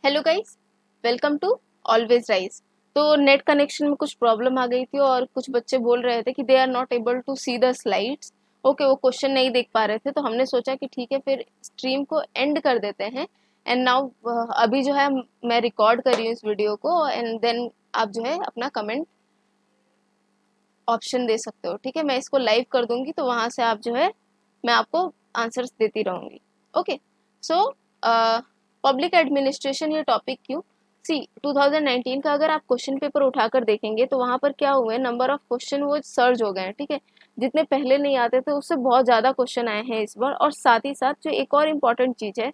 Hello guys, welcome to always rise. तो net connection में कुछ प्रॉब्लम आ गई थी और कुछ बच्चे बोल रहे थे कि they are not able to see the slides. Okay, वो क्वेश्चन नहीं देख पा रहे थे, तो हमने सोचा कि ठीक है फिर स्ट्रीम को एंड कर देते हैं। एंड नाउ अभी जो है मैं रिकॉर्ड कर रही हूँ इस वीडियो को, एंड देन आप जो है अपना कमेंट ऑप्शन दे सकते हो। ठीक है, मैं इसको लाइव कर दूंगी तो वहां से आप जो है मैं आपको आंसर्स देती रहूंगी। ओके, सो पब्लिक एडमिनिस्ट्रेशन ये टॉपिक क्यों? सी 2019 का अगर आप क्वेश्चन पेपर उठाकर देखेंगे तो वहां पर क्या हुए, नंबर ऑफ क्वेश्चन वो सर्ज हो गए हैं। ठीक है, जितने पहले नहीं आते थे उससे बहुत ज़्यादा क्वेश्चन आए हैं इस बार। और साथ ही साथ जो एक और इम्पॉर्टेंट चीज़ है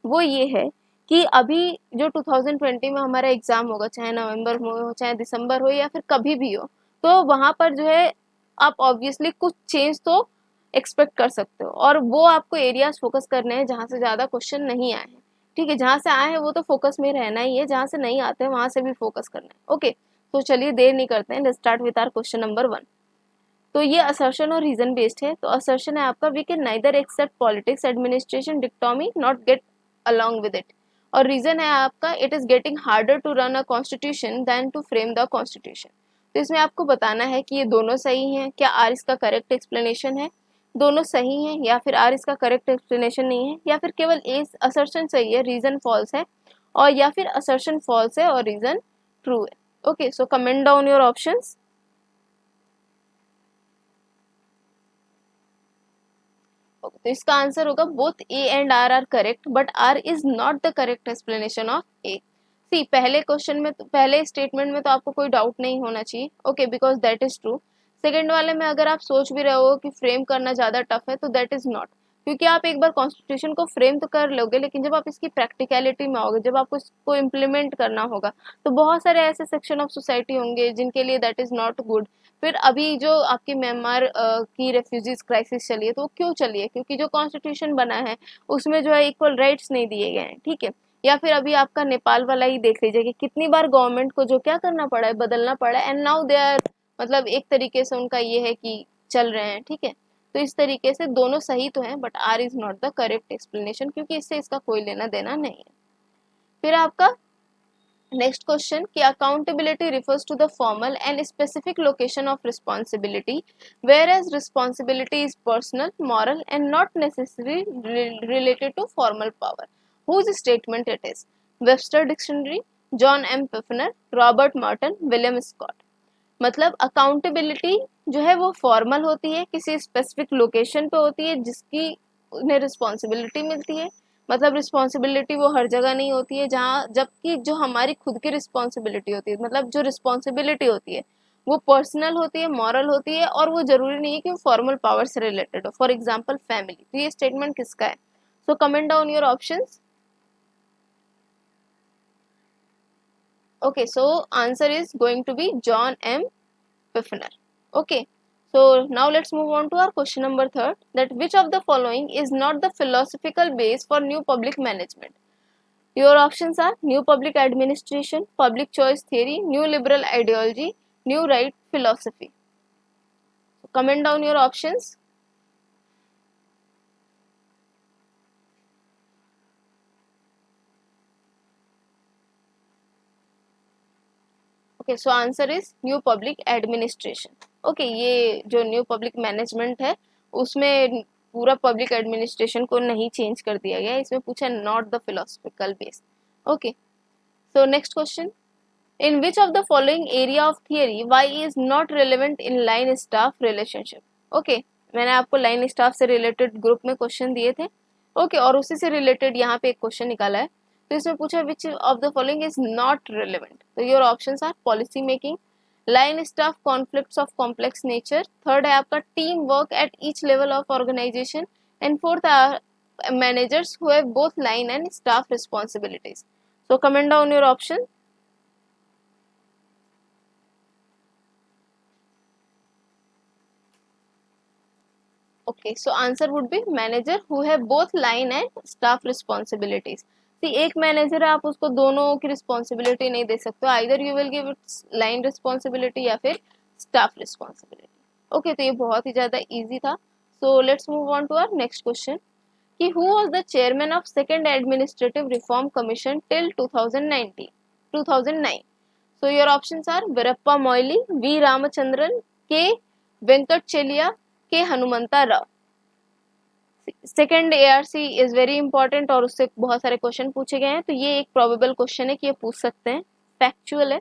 वो ये है कि अभी जो 2020 में हमारा एग्जाम होगा, चाहे नवंबर में हो चाहे दिसंबर हो या फिर कभी भी हो, तो वहां पर जो है आप ऑब्वियसली कुछ चेंज तो एक्सपेक्ट कर सकते हो, और वो आपको एरियाज फोकस करने हैं जहां से ज्यादा क्वेश्चन नहीं आए हैं। ठीक है, जहां से आए हैं वो तो फोकस में रहना ही है, जहां से नहीं आते हैं वहां से भी फोकस करना है। ओके, तो चलिए देर नहीं करते हैं, let's start with our question number 1। तो ये असर्शन और रीजन बेस्ड है। तो असर्शन है आपका, we can neither accept politics administration dichotomy not get along with it। और रीजन है आपका, it is getting harder to run a constitution than to frame the constitution. तो इसमें आपको बताना है कि ये दोनों सही हैं, क्या आर इसका करेक्ट एक्सप्लेनेशन है, दोनों सही हैं, या फिर आर इसका करेक्ट एक्सप्लेनेशन नहीं है, या फिर केवल ए असर्शन सही है रीजन फॉल्स है, और या फिर असर्शन फॉल्स है और रीजन ट्रू है। Okay, so comment down your options. तो इसका आंसर होगा both A and R R correct, but R is not the correct explanation of A. See पहले क्वेश्चन में पहले स्टेटमेंट में तो आपको कोई डाउट नहीं होना चाहिए। Okay, because that is true. Second वाले में अगर आप सोच भी रहे हो कि फ्रेम करना ज्यादा टफ है, तो दैट इज नॉट, क्योंकि आप एक बार कॉन्स्टिट्यूशन को फ्रेम तो कर लोगे, लेकिन जब आप इसकी प्रैक्टिकलिटी में आओगे, जब आपको इसको इम्प्लीमेंट करना होगा, तो बहुत सारे ऐसे सेक्शन ऑफ सोसाइटी होंगे जिनके लिए दैट इज नॉट गुड। फिर अभी जो आपकी म्यांमार की रेफ्यूजीज क्राइसिस चली है, तो वो क्यों चली है? क्योंकि जो कॉन्स्टिट्यूशन बना है उसमें जो है इक्वल राइट्स नहीं दिए गए हैं। ठीक है, या फिर अभी आपका नेपाल वाला ही देख लीजिए कि कितनी बार गवर्नमेंट को जो क्या करना पड़ा है, बदलना पड़ा है, एंड नाउ दे आर, मतलब एक तरीके से उनका ये है कि चल रहे हैं। ठीक है, तो इस तरीके से दोनों सही तो हैं, but R is not the correct explanation, क्योंकि इससे इसका कोई लेना देना नहीं है। फिर आपका नेक्स्ट क्वेश्चन कि accountability refers to the formal and specific location of responsibility, whereas responsibility is personal moral and not necessary related to formal power. Whose statement it is? Webster dictionary, John M Pfiffner, Robert Morton, William Scott. मतलब accountability जो है वो formal होती है, किसी specific location पे होती है जिसकी उन्हें रिस्पॉन्सिबिलिटी मिलती है। मतलब रिस्पॉन्सिबिलिटी वो हर जगह नहीं होती है जहाँ, जबकि जो हमारी खुद की रिस्पॉन्सिबिलिटी होती है, मतलब जो रिस्पॉन्सिबिलिटी होती है वो पर्सनल होती है, मॉरल होती है, और वो जरूरी नहीं है कि वो फॉर्मल पावर से रिलेटेड हो। For example family. तो ये स्टेटमेंट किसका है? So comment down your options. Okay, so answer is going to be John M. Pfiffner. Okay, so now let's move on to our question number third, that which of the following is not the philosophical base for new public management? Your options are new public administration, public choice theory, new liberal ideology, new right philosophy. So comment down your options. Okay, so answer is new public administration. Okay, ये जो new public management है उसमें पूरा public administration को नहीं change कर दिया गया, इसमें पूछा not the philosophical base. Okay, so next question, in which of the following area of theory Y is not relevant in line staff relationship? Okay, मैंने आपको लाइन स्टाफ से रिलेटेड ग्रुप में क्वेश्चन दिए थे। ओके, और उसी से related यहाँ पे एक क्वेश्चन निकाला है। तो इसमें पूछा which of the following is not relevant. तो your options are policy making, line staff conflicts of complex nature, third है आपका team work at each level of organisation, and fourth are managers who have both line and staff responsibilities. So comment down your option. Okay, so answer would be manager who have both line and staff responsibilities. See एक manager है, आप उसको दोनों की responsibility नहीं दे सकते, either you will give its line responsibility या फिर स्टाफ रिस्पॉन्सिबिलिटी। ओके, तो ये बहुत ही ज्यादा इजी था। So let's move on to our next question कि who was the chairman of second administrative reform commission till 2009. So your options are Virappa Moily, V Ramachandran, K Venkat Chelia, K Hanumanta Rao. Second ARC is very important और उससे बहुत सारे question पूछे गए हैं, तो ये एक प्रोबेबल क्वेश्चन है कि ये पूछ सकते हैं, फैक्चुअल है.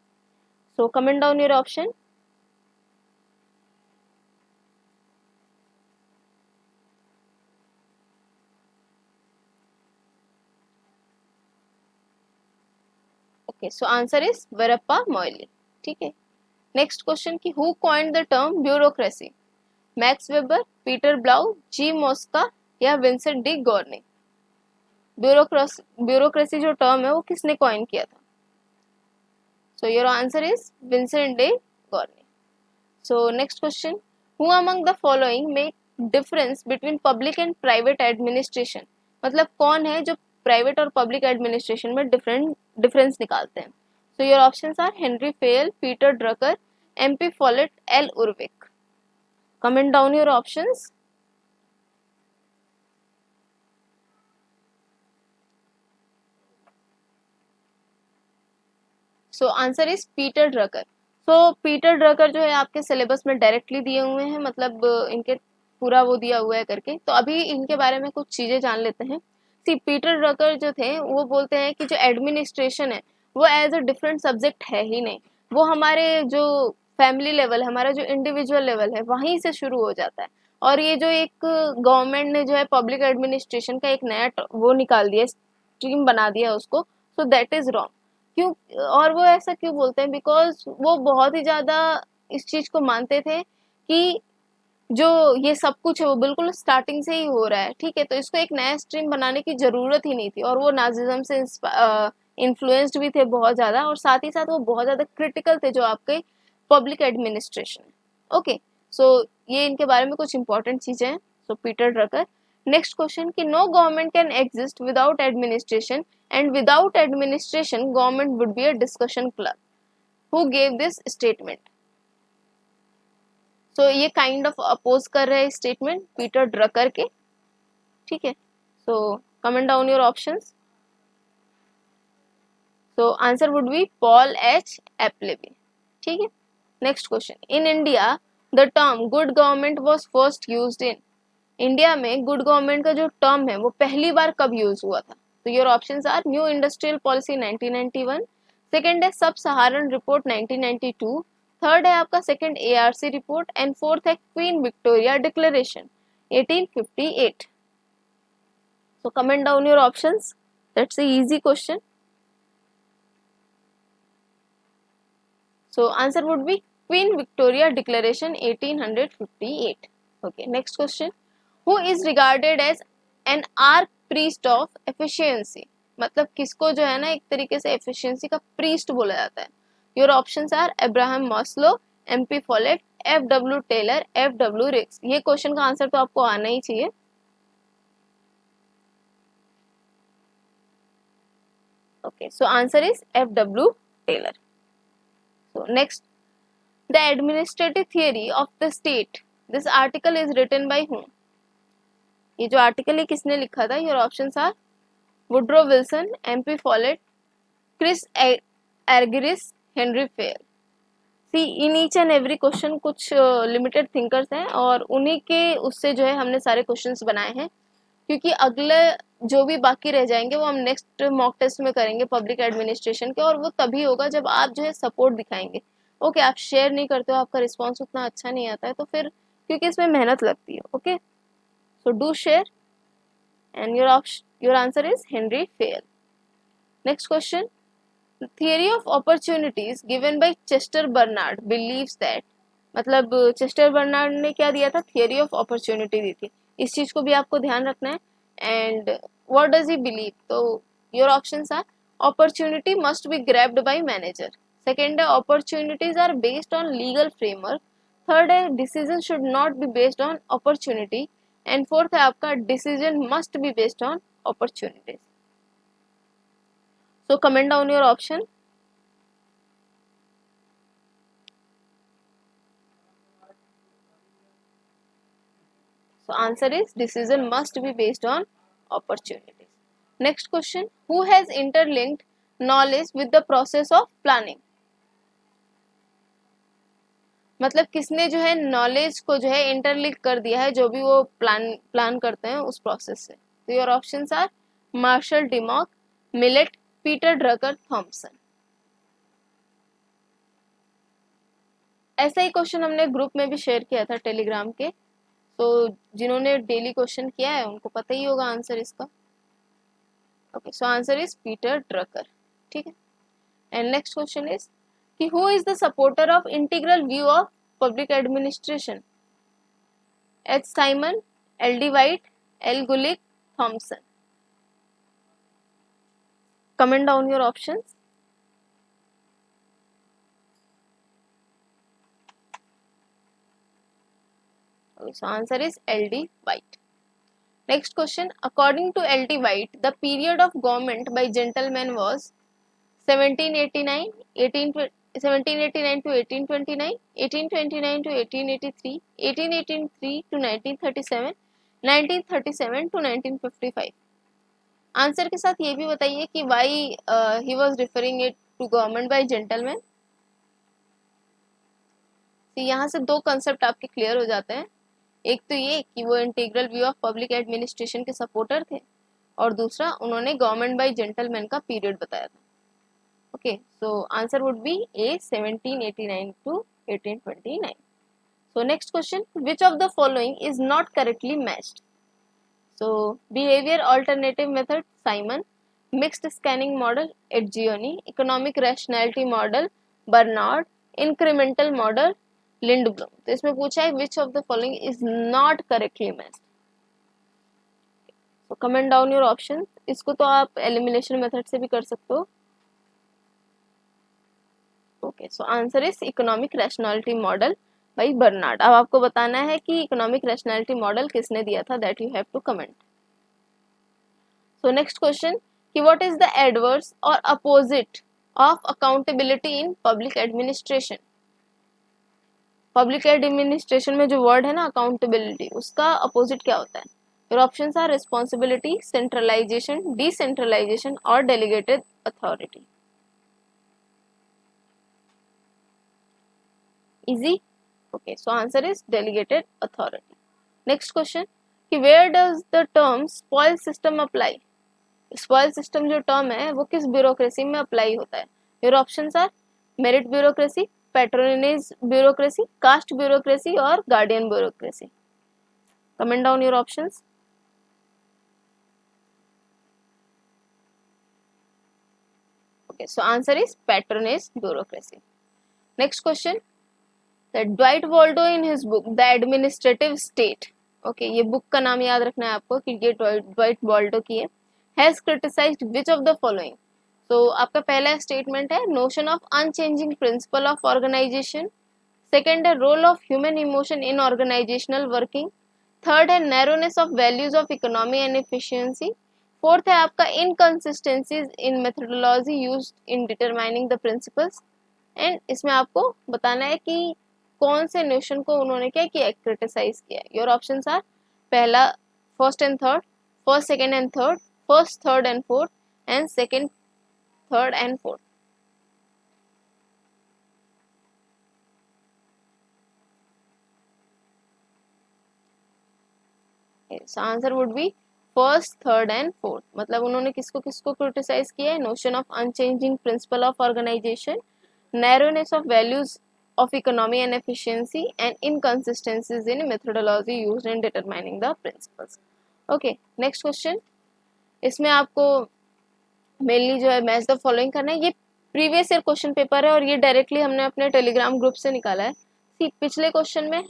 So comment down your option. Okay, so answer is Veerappa Moily. ठीक है. नेक्स्ट क्वेश्चन की who coined the term bureaucracy? Max Weber, Peter Blau, G Mosca या विंसेंट डी गॉर्नी? ब्यूरोक्रेसी जो टर्म है वो किसने कॉइन किया था? So your answer is Vincent de Gournay. So next question, who among the following make difference between public and private administration? मतलब कौन है जो प्राइवेट और पब्लिक एडमिनिस्ट्रेशन में डिफरेंस निकालते हैं? So your options are Henri Fayol, Peter Drucker, M P Follett, L Urwick. Comment down your options. So answer is Peter Drucker. So Peter Drucker जो है आपके सिलेबस में डायरेक्टली दिए हुए हैं, मतलब इनके पूरा वो दिया हुआ है करके, तो अभी इनके बारे में कुछ चीजें जान लेते हैं. सी पीटर ड्रकर जो थे वो बोलते हैं कि जो एडमिनिस्ट्रेशन है वो एज अ डिफरेंट सब्जेक्ट है ही नहीं, वो हमारे जो फैमिली लेवल, हमारा जो इंडिविजुअल लेवल है वहीं से शुरू हो जाता है. और ये जो एक गवर्नमेंट ने जो है पब्लिक एडमिनिस्ट्रेशन का एक नया वो निकाल दिया, स्ट्रीम बना दिया उसको, सो दैट इज रॉन्ग. क्यों? और वो ऐसा क्यों बोलते हैं? बिकॉज वो बहुत ही ज्यादा इस चीज को मानते थे कि जो ये सब कुछ है वो बिल्कुल स्टार्टिंग से ही हो रहा है. ठीक है, तो इसको एक नया स्ट्रीम बनाने की जरूरत ही नहीं थी. और वो नाजिज्म से इन्फ्लुएंस्ड भी थे बहुत ज्यादा, और साथ ही साथ वो बहुत ज्यादा क्रिटिकल थे जो आपके पब्लिक एडमिनिस्ट्रेशन है. ओके, सो ये इनके बारे में कुछ इंपॉर्टेंट चीजें हैं. So Peter Drucker. Next question कि no government can exist without administration and without administration government would be a discussion club. Who gave this statement? So ये काइंड ऑफ अपोज कर रहे हैं स्टेटमेंट पीटर ड्रकर के. ठीक है, so comment down your options. So answer would be Paul H Appleby. ठीक है. Next question, in India the term good government was first used in? India में good government का जो टर्म है वो पहली बार कब यूज हुआ था? तो your options are new industrial policy 1991, second है सब सहारन रिपोर्ट 1992, थर्ड है आपका second ARC report, and fourth है Queen Victoria declaration 1858. So comment down your options. That's a easy question. So answer would be Queen Victoria declaration 1858. Okay, next question, who is regarded as an arch priest of efficiency? मतलब किसको जो है ना एक तरीके से efficiency का priest बोला जाता है? Your options are Abraham Maslow, M P Follett, F W Taylor, F W Riggs. ये क्वेश्चन का आंसर तो आपको आना ही चाहिए. Okay, so answer is F W Taylor. So next, the administrative theory of the state, this article is written by whom? ये जो article है किसने लिखा था? Your options are Woodrow Wilson, M P Follett, Chris Argyris, Henri Fayol. See in each and every question कुछ limited thinkers हैं और उन्हीं के उससे जो है हमने सारे क्वेश्चंस बनाए हैं, क्योंकि अगले जो भी बाकी रह जाएंगे वो हम नेक्स्ट मॉक टेस्ट में करेंगे पब्लिक एडमिनिस्ट्रेशन के, और वो तभी होगा जब आप जो है सपोर्ट दिखाएंगे. ओके, आप शेयर नहीं करते हो, आपका रिस्पॉन्स उतना अच्छा नहीं आता है, तो फिर क्योंकि इसमें मेहनत लगती है. Okay, so do share. And your answer is Henry Fair. Next question. The theory of opportunities given by Chester Bernard believes that, मतलब चेस्टर बर्नार्ड ने क्या दिया था? थियरी ऑफ अपॉर्चुनिटी दी थी. इस चीज को भी आपको ध्यान रखना है. And what does he believe? तो your options are opportunity must be grabbed by manager, second है opportunities are based on legal framework, third है decision should not be based on opportunity, and fourth है आपका decision must be based on opportunities. So comment down your option. So answer is decision must be based on opportunities. Next question, who has interlinked knowledge with the process of planning? मतलब किसने जो है knowledge को जो है interlink कर दिया है जो भी वो प्लान करते हैं उस प्रोसेस से. तो your options are Marshall Dimock, Millett, Peter Drucker, Thomson. ऐसा ही क्वेश्चन हमने ग्रुप में भी शेयर किया था टेलीग्राम के, तो जिन्होंने डेली क्वेश्चन किया है उनको पता ही होगा आंसर इसका. Okay, so answer is Peter Drucker. ठीक है. एंड नेक्स्ट क्वेश्चन इज कि who is the supporter of integral view of public administration? H Simon, L D White, L Gulick, Thomson. Comment down your options. So answer is L.D. White. Next question. According to L.D. White, the period of government by gentlemen was 1789, 1789 to 1829, 1829 to 1883, 1883 to 1937, 1937 to 1955. Answer के साथ ये भी बताइए कि why he was referring it to government by gentlemen. तो यहाँ से दो कंसेप्ट आपके क्लियर हो जाते हैं. एक तो ये कि वो integral view of public administration के सपोर्टर थे और दूसरा उन्होंने गवर्नमेंट बाय जेंटलमैन का पीरियड बताया था. Okay, so answer would be A 1789 to 1829. So next question, which of the following is not correctly matched? So behaviour alternative method Simon, mixed scanning model Etzioni, economic rationality model Bernard, incremental model Lindblom. तो इसमें पूछा है which of the following is not correctly matched. तो comment down your option. इसको तो आप elimination method से भी कर सकते हो. Okay, so answer is economic rationality model by Barnard. अब आपको बताना है कि इकोनॉमिक रैशनैलिटी मॉडल किसने दिया था. That you have to comment. So next question कि व्हाट इज द एडवर्स और opposite of accountability in public administration? Public administration में जो वर्ड है ना अकाउंटेबिलिटी, उसका अपोजिट क्या होता है? Your options are responsibility, centralisation, decentralisation और delegated authority. Easy. Okay, so answer is delegated authority. Next question कि where does the term spoil system apply? Spoil system जो टर्म है वो किस ब्यूरोक्रेसी में अप्लाई होता है? Your options are merit bureaucracy, patronage bureaucracy, caste bureaucracy और guardian bureaucracy. Comment down your options. Okay, so answer is patronage bureaucracy. Next question, that Dwight Waldo in his book the administrative state. Okay, ये book का नाम याद रखना है आपको कि ये ड्वाइट वॉल्डो की है. Has criticised which of the following? तो आपका पहला स्टेटमेंट है notion of unchanging principle of organisation. Second है role of human emotion in organisational working. Third है narrowness of values of economy and efficiency. Fourth है आपका inconsistencies in methodology used in determining the principles. And इसमें आपको बताना है कि कौन से नोशन को उन्होंने क्या किया, क्रिटिसाइज किया. योर ऑप्शंस आर पहला first and third, first second and third, first third and fourth and second third and fourth. Answer would be first third and fourth. मतलब उन्होंने किसको किसको क्रिटिसाइज किया है? Notion of unchanging principle of organisation, narrowness of values of economy and efficiency and inconsistencies in methodology used in determining the principles. Okay, next question. इसमें आपको mainly जो है मैच द फॉलोइंग करना है. ये प्रीवियस ईयर क्वेश्चन पेपर है और ये डायरेक्टली हमने अपने टेलीग्राम ग्रुप से निकाला है. पिछले क्वेश्चन में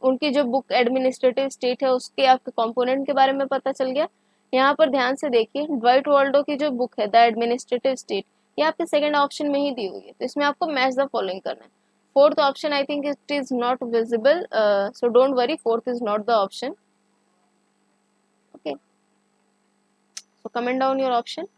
उनकी जो बुक एडमिनिस्ट्रेटिव स्टेट है उसके आपके कंपोनेंट के बारे में पता चल गया. यहाँ पर ध्यान से देखिए, ड्वाइट वॉल्डो की जो बुक है द एडमिनिस्ट्रेटिव स्टेट, ये आपके सेकंड ऑप्शन में ही दी हुई है. तो इसमें आपको मैच द फॉलोइंग करना है. Fourth option, I think it is not visible, so don't worry, fourth is not the option. Okay, so comment down your option.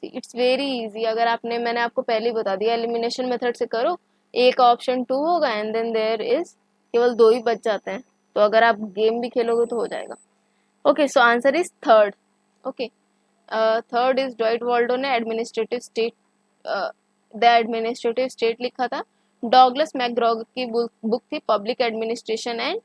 See, it's very easy. अगर आपने, मैंने आपको पहले ही बता दिया, एलिमिनेशन मेथड से करो, ए का ऑप्शन 2 होगा एंड देन देयर इज केवल 2 ही बच जाते हैं, तो अगर आप गेम भी खेलोगे तो हो जाएगा। Okay, so answer is third. Okay, third is Dwight Waldo ने administrative state, the administrative state लिखा था। डॉगलस मैकग्रॉगर की बुक थी पब्लिक एडमिनिस्ट्रेशन एंड,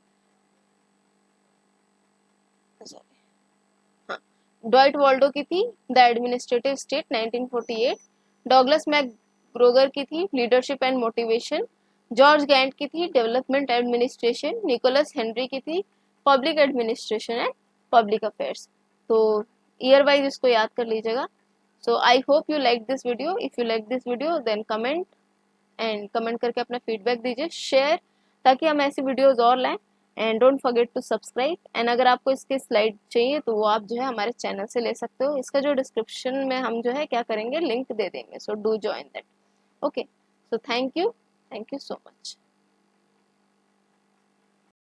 हाँ, डॉइट वॉल्डो की थी the administrative state 1948। Douglas McGregor की थी leadership and motivation. George Gantt की थी डेवलपमेंट एडमिनिस्ट्रेशन। निकोलस हेनरी की थी public administration and public affairs. तो ईयर वाइज इसको याद कर लीजिएगा। So I hope you like this video. If you like this video then comment, and comment करके अपना फीडबैक दीजिए, शेयर, ताकि हम ऐसी वीडियोस और लाएं। And don't forget to subscribe. And अगर आपको इसके स्लाइड चाहिए तो वो आप जो है हमारे चैनल से ले सकते हो। इसका जो डिस्क्रिप्शन में हम जो है क्या करेंगे, लिंक दे देंगे, so do join that. Okay, so thank you so much.